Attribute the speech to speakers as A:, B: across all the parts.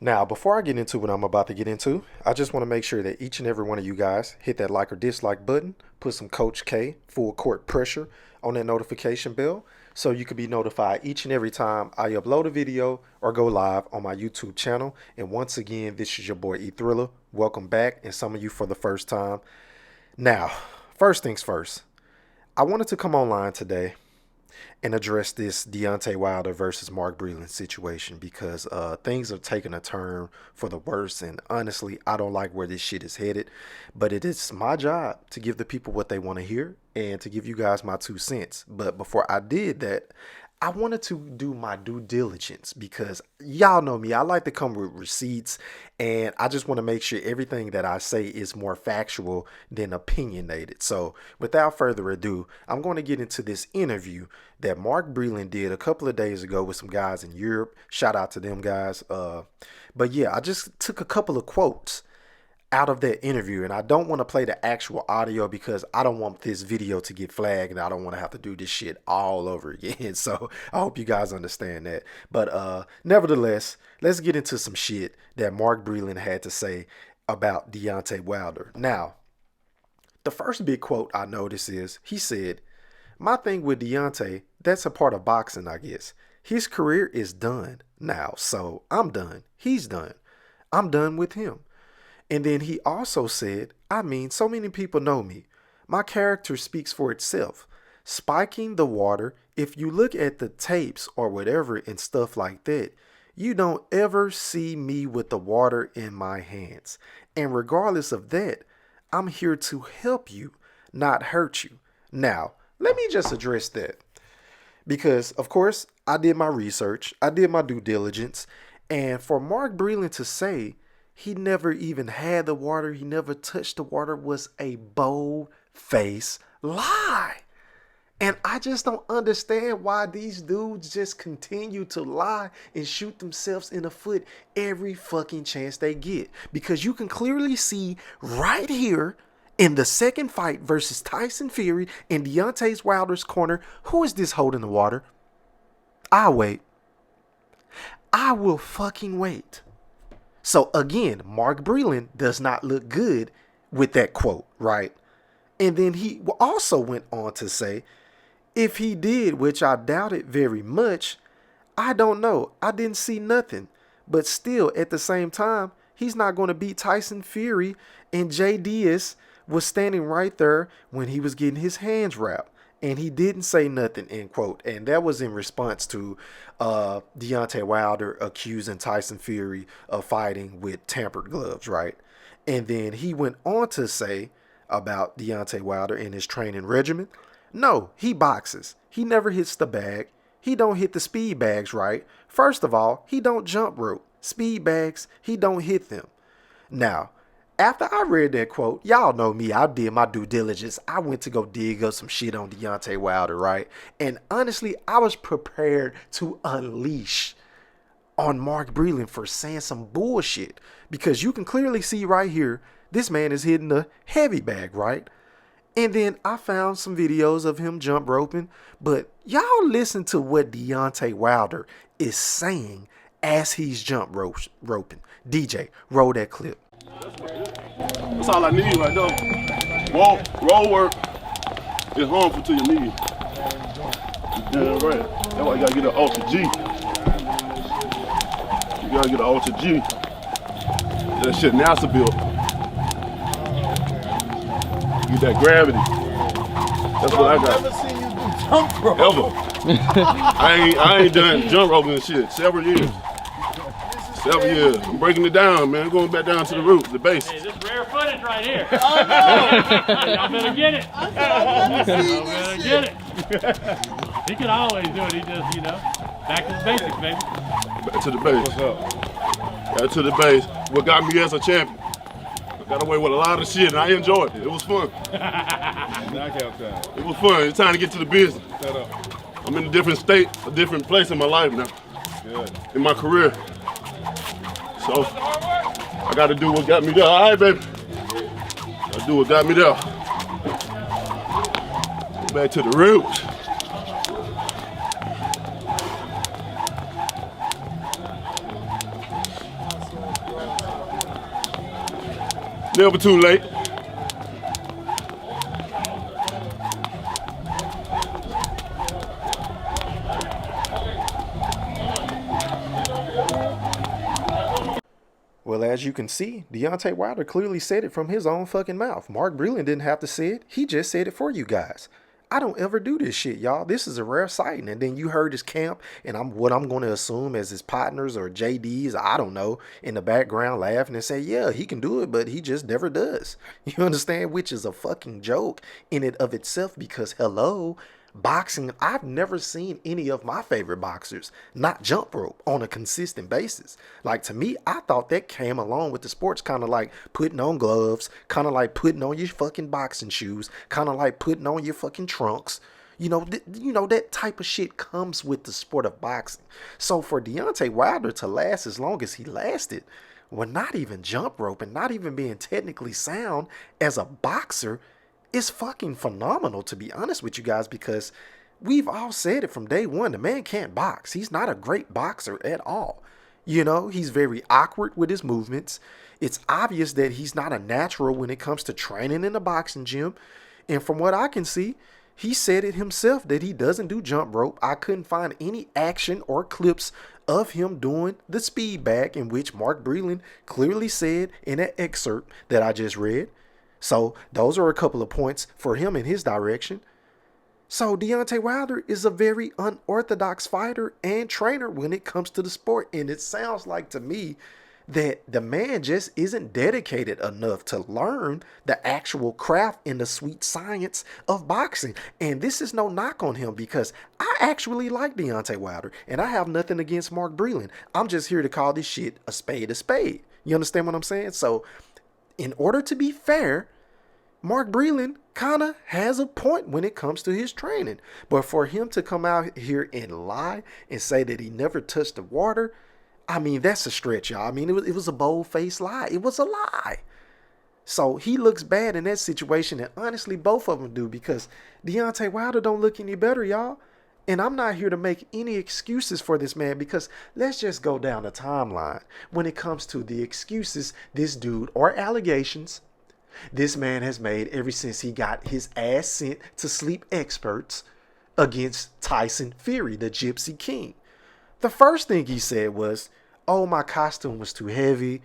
A: Now, before I get into what I'm about to get into, I just want to make sure that each and every one of you guys hit that like or dislike button, put some Coach K full court pressure on that notification bell so you can be notified each and every time I upload a video or go live on my YouTube channel. And once again, this is your boy E Thriller. Welcome back, and some of you for the first time. Now, first things first, I wanted to come online today and address this Deontay Wilder versus Mark Breland situation because things are taking a turn for the worse. And honestly, I don't like where this shit is headed. But it is my job to give the people what they want to hear and to give you guys my 2 cents. But before I did that, I wanted to do my due diligence because y'all know me. I like to come with receipts, and I just want to make sure everything that I say is more factual than opinionated. So, without further ado, I'm going to get into this interview that Mark Breland did a couple of days ago with some guys in Europe. Shout out to them guys. But yeah, I just took a couple of quotes out of that interview, and I don't want to play the actual audio because I don't want this video to get flagged and I don't want to have to do this shit all over again. So I hope you guys understand that. But nevertheless, let's get into some shit that Mark Breland had to say about Deontay Wilder. Now, the first big quote I noticed is he said, "My thing with Deontay, that's a part of boxing, I guess. His career is done now, so I'm done. He's done. I'm done with him." And then he also said, "I mean, so many people know me. My character speaks for itself. Spiking the water, if you look at the tapes or whatever and stuff like that, you don't ever see me with the water in my hands. And regardless of that, I'm here to help you, not hurt you." Now, let me just address that. Because, of course, I did my research, I did my due diligence, and for Mark Breland to say he never even had the water, he never touched the water, was a bold-faced lie. And I just don't understand why these dudes just continue to lie and shoot themselves in the foot every fucking chance they get. Because you can clearly see right here in the second fight versus Tyson Fury in Deontay Wilder's corner, who is this holding the water? I'll wait. I will fucking wait. So again, Mark Breland does not look good with that quote, right? And then he also went on to say, if he did, which I doubt it very much, I don't know. I didn't see nothing. But still, at the same time, he's not going to beat Tyson Fury. And Jay Diaz was standing right there when he was getting his hands wrapped. And he didn't say nothing, end quote. And that was in response to Deontay Wilder accusing Tyson Fury of fighting with tampered gloves, right? And then he went on to say about Deontay Wilder and his training regimen. No, he boxes. He never hits the bag. He don't hit the speed bags, right? First of all, he don't jump rope. Speed bags, he don't hit them. Now, after I read that quote, y'all know me, I did my due diligence. I went to go dig up some shit on Deontay Wilder, right? And honestly, I was prepared to unleash on Mark Breland for saying some bullshit. Because you can clearly see right here, this man is hitting the heavy bag, right? And then I found some videos of him jump roping. But y'all listen to what Deontay Wilder is saying as he's jump roping. DJ, roll that clip.
B: That's all I need right there. Roll work is harmful to your knee. Yeah, right. That's why you gotta get an Ultra G. You gotta get an Ultra G. That shit NASA built. Get that gravity. That's what I got.
C: I've never seen you do jump rope.
B: Ever. I ain't done jump roping and shit several years. 7 years. I'm breaking it down, man. Going back down to the root, the base.
D: Hey, this rare footage right here.
C: Oh no!
D: Y'all better get it.
C: I said I've never seen
D: Y'all
C: this
D: better
C: shit.
D: get it. He can always do it. He just, back to the basics, baby.
B: Back to the base.
C: What's up?
B: Back to the base. What got me as a champion. I got away with a lot of shit and I enjoyed it. It was fun.
C: Knockout time.
B: It was fun. It's time to get to the business.
C: Shut up.
B: I'm in a different state, a different place in my life now.
C: Good.
B: In my career. So I got to do what got me there. All right, baby. I do what got me there. Go back to the roots. Never too late.
A: Well, as you can see, Deontay Wilder clearly said it from his own fucking mouth. Mark Breland didn't have to say it. He just said it for you guys. I don't ever do this shit, y'all. This is a rare sighting. And then you heard his camp, and I'm going to assume as his partners or JDs, I don't know, in the background laughing and say, yeah, he can do it, but he just never does. You understand? Which is a fucking joke in and of itself because, hello, boxing, I've never seen any of my favorite boxers not jump rope on a consistent basis. Like, to me, I thought that came along with the sports, kind of like putting on gloves, kind of like putting on your fucking boxing shoes, kind of like putting on your fucking trunks. You know, that type of shit comes with the sport of boxing. So for Deontay Wilder to last as long as he lasted, well, not even jump rope and not even being technically sound as a boxer, it's fucking phenomenal, to be honest with you guys, because we've all said it from day one. The man can't box. He's not a great boxer at all. You know, he's very awkward with his movements. It's obvious that he's not a natural when it comes to training in a boxing gym. And from what I can see, he said it himself that he doesn't do jump rope. I couldn't find any action or clips of him doing the speed bag, in which Mark Breland clearly said in that excerpt that I just read. So those are a couple of points for him in his direction. So Deontay Wilder is a very unorthodox fighter and trainer when it comes to the sport. And it sounds like to me that the man just isn't dedicated enough to learn the actual craft and the sweet science of boxing. And this is no knock on him, because I actually like Deontay Wilder and I have nothing against Mark Breland. I'm just here to call this shit a spade a spade. You understand what I'm saying? So in order to be fair, Mark Breland kind of has a point when it comes to his training. But for him to come out here and lie and say that he never touched the water, I mean, that's a stretch, y'all. I mean, it was a bold-faced lie. It was a lie. So he looks bad in that situation, and honestly, both of them do, because Deontay Wilder don't look any better, y'all. And I'm not here to make any excuses for this man, because let's just go down the timeline when it comes to the excuses this dude, or allegations, this man has made ever since he got his ass sent to sleep experts against Tyson Fury, the Gypsy King. The first thing he said was, oh, my costume was too heavy.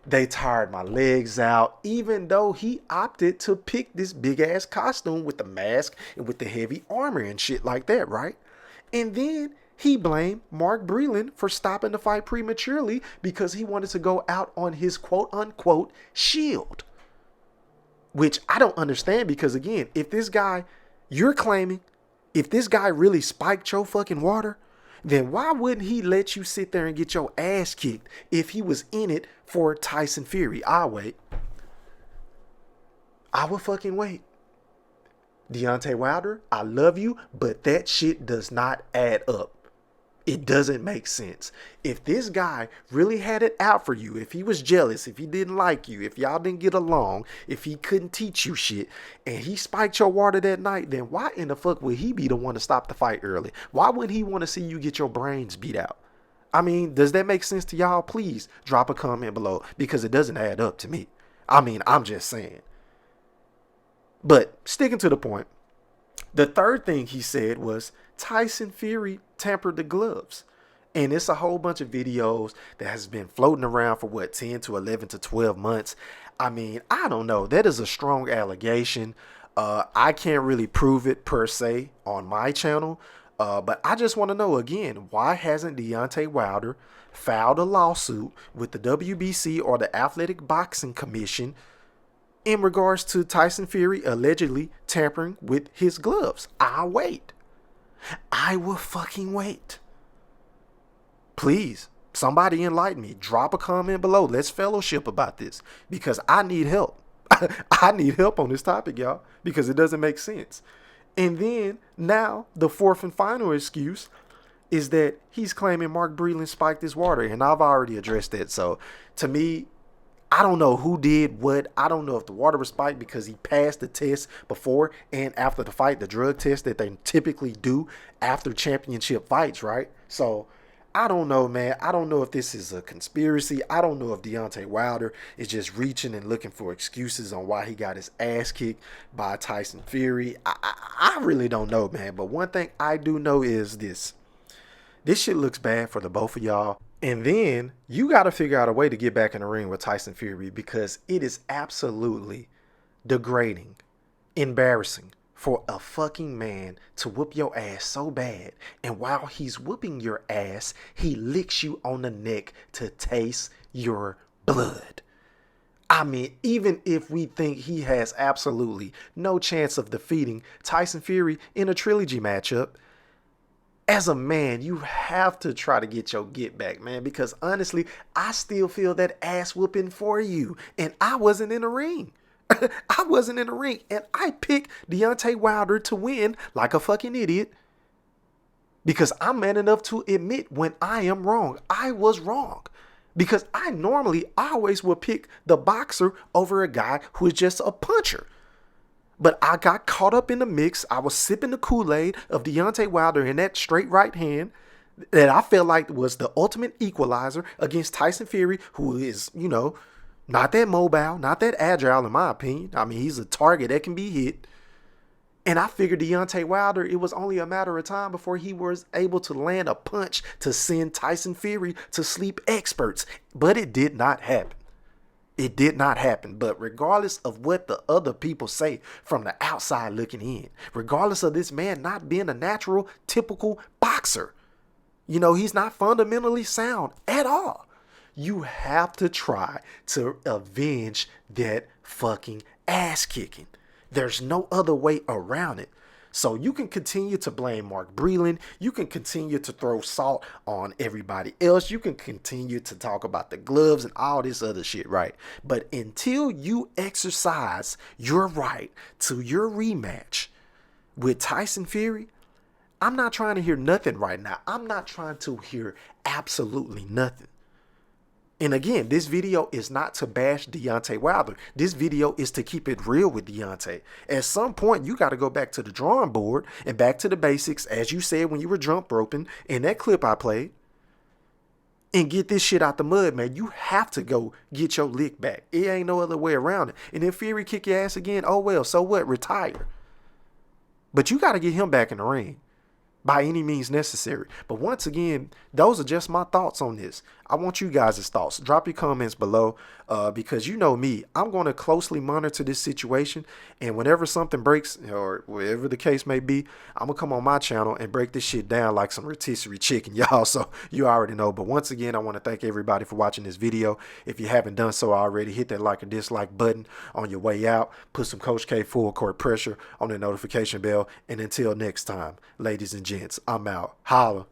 A: They tired my legs out, even though he opted to pick this big ass costume with the mask and with the heavy armor and shit like that, right? And then he blamed Mark Breland for stopping the fight prematurely because he wanted to go out on his quote unquote shield. Which I don't understand, because again, if this guy, you're claiming, if this guy really spiked your fucking water, then why wouldn't he let you sit there and get your ass kicked if he was in it for Tyson Fury? I'll wait. I will fucking wait. Deontay Wilder, I love you, but that shit does not add up. It doesn't make sense. If this guy really had it out for you, if he was jealous, if he didn't like you, if y'all didn't get along, if he couldn't teach you shit, and he spiked your water that night, then why in the fuck would he be the one to stop the fight early? Why would he want to see you get your brains beat out? I mean, does that make sense to y'all? Please drop a comment below, because it doesn't add up to me. I mean, I'm just saying. But sticking to the point, the third thing he said was Tyson Fury tampered the gloves. And it's a whole bunch of videos that has been floating around for 10 to 11 to 12 months. I mean, I don't know. That is a strong allegation. I can't really prove it per se on my channel. But I just want to know again, why hasn't Deontay Wilder filed a lawsuit with the WBC or the Athletic Boxing Commission in regards to Tyson Fury allegedly tampering with his gloves? I'll wait. I will fucking wait. Please, somebody enlighten me. Drop a comment below. Let's fellowship about this, because I need help. I need help on this topic, y'all, because it doesn't make sense. And then now the fourth and final excuse is that he's claiming Mark Breland spiked his water, and I've already addressed that. So to me, I don't know who did what. I don't know if the water was spiked because he passed the test before and after the fight, the drug test that they typically do after championship fights, right? So I don't know, man. I don't know if this is a conspiracy. I don't know if Deontay Wilder is just reaching and looking for excuses on why he got his ass kicked by Tyson Fury. I really don't know, man. But one thing I do know is this. This shit looks bad for the both of y'all. And then you got to figure out a way to get back in the ring with Tyson Fury, because it is absolutely degrading, embarrassing for a fucking man to whoop your ass so bad, and while he's whooping your ass, he licks you on the neck to taste your blood. I mean, even if we think he has absolutely no chance of defeating Tyson Fury in a trilogy matchup, as a man, you have to try to get your get back, man, because honestly, I still feel that ass whooping for you, and I wasn't in the ring. I wasn't in the ring, and I picked Deontay Wilder to win like a fucking idiot, because I'm man enough to admit when I am wrong. I was wrong, because I always would pick the boxer over a guy who is just a puncher. But I got caught up in the mix. I was sipping the Kool-Aid of Deontay Wilder in that straight right hand that I felt like was the ultimate equalizer against Tyson Fury, who is, not that mobile, not that agile, in my opinion. I mean, he's a target that can be hit. And I figured Deontay Wilder, it was only a matter of time before he was able to land a punch to send Tyson Fury to sleep experts. But it did not happen. It did not happen. But regardless of what the other people say from the outside looking in, regardless of this man not being a natural, typical boxer, he's not fundamentally sound at all. You have to try to avenge that fucking ass kicking. There's no other way around it. So you can continue to blame Mark Breland. You can continue to throw salt on everybody else. You can continue to talk about the gloves and all this other shit, right? But until you exercise your right to your rematch with Tyson Fury, I'm not trying to hear nothing right now. I'm not trying to hear absolutely nothing. And again, this video is not to bash Deontay Wilder. This video is to keep it real with Deontay. At some point, you got to go back to the drawing board and back to the basics, as you said when you were jump roping in that clip I played, and get this shit out the mud, man. You have to go get your lick back. It ain't no other way around it. And if Fury kick your ass again, oh well, so what? Retire. But you got to get him back in the ring by any means necessary. But once again, those are just my thoughts on this. I want you guys' thoughts. Drop your comments below, because you know me, I'm going to closely monitor this situation, and whenever something breaks, or whatever the case may be, I'm going to come on my channel and break this shit down like some rotisserie chicken, y'all. So you already know. But once again, I want to thank everybody for watching this video. If you haven't done so already, hit that like or dislike button on your way out. Put some Coach K full court pressure on the notification bell. And until next time, ladies and gents, I'm out. Holla.